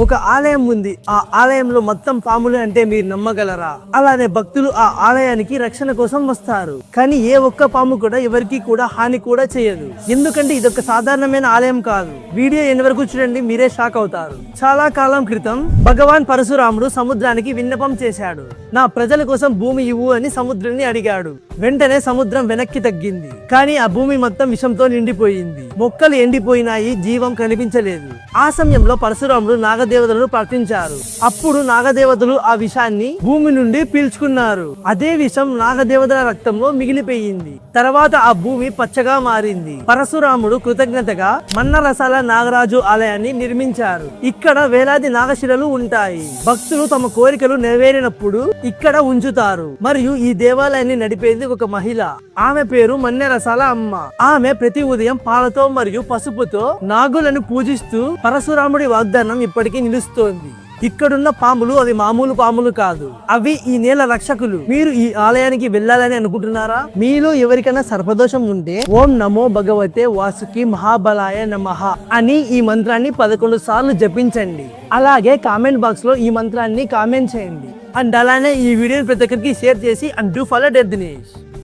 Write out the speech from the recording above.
ఒక ఆలయం ఉంది. ఆ ఆలయంలో మొత్తం పాములు అంటే మీరు నమ్మగలరా? అలానే భక్తులు ఆ ఆలయానికి రక్షణ కోసం వస్తారు. కానీ ఏ ఒక్క పాము కూడా ఎవరికి కూడా హాని కూడా చేయదు. ఎందుకంటే ఇదొక సాధారణమైన ఆలయం కాదు. వీడియో ఎన్ని వరకు చూడండి, మీరే షాక్ అవుతారు. చాలా కాలం క్రితం భగవాన్ పరశురాముడు సముద్రానికి విన్నపం చేశాడు. నా ప్రజల కోసం భూమి ఇవ్వు అని సముద్రాన్ని అడిగాడు. వెంటనే సముద్రం వెనక్కి తగ్గింది. కానీ ఆ భూమి మొత్తం విషంతో నిండిపోయింది. మొక్కలు ఎండిపోయినాయి, జీవం కనిపించలేదు. ఆ సమయంలో పరశురాముడు నాగదేవతలను ప్రార్థించారు. అప్పుడు నాగదేవతలు ఆ విషాన్ని భూమి నుండి పీల్చుకున్నారు. అదే విషం నాగదేవతల రక్తంలో మిగిలిపోయింది. తర్వాత ఆ భూమి పచ్చగా మారింది. పరశురాముడు కృతజ్ఞతగా మన్నరసాల నాగరాజు ఆలయాన్ని నిర్మించారు. ఇక్కడ వేలాది నాగశిలలు ఉంటాయి. భక్తులు తమ కోరికలు నెరవేరినప్పుడు ఇక్కడ ఉంచుతారు. మరియు ఈ దేవాలయాన్ని నడిపేది ఒక మహిళ. ఆమె పేరు మన్నెరసాల అమ్మ. ఆమె ప్రతి ఉదయం పాలతో మరియు పసుపుతో నాగులను పూజిస్తూ పరశురాముడి వాగ్దానం ఇప్పటికీ నిలుస్తోంది. ఇక్కడున్న పాములు అవి మామూలు పాములు కాదు, అవి ఈ నేల రక్షకులు. మీరు ఈ ఆలయానికి వెళ్ళాలని అనుకుంటున్నారా? మీలో ఎవరికైనా సర్పదోషం ఉంటే ఓం నమో భగవతే వాసుకి మహాబలాయ నమః అని ఈ మంత్రాన్ని 11 సార్లు జపించండి. అలాగే కామెంట్ బాక్స్ లో ఈ మంత్రాన్ని కామెంట్ చేయండి. అండ్ అలానే ఈ వీడియోని ప్రతి ఒక్కరికి షేర్ చేసి అండ్ డూ ఫాలో దినేష్.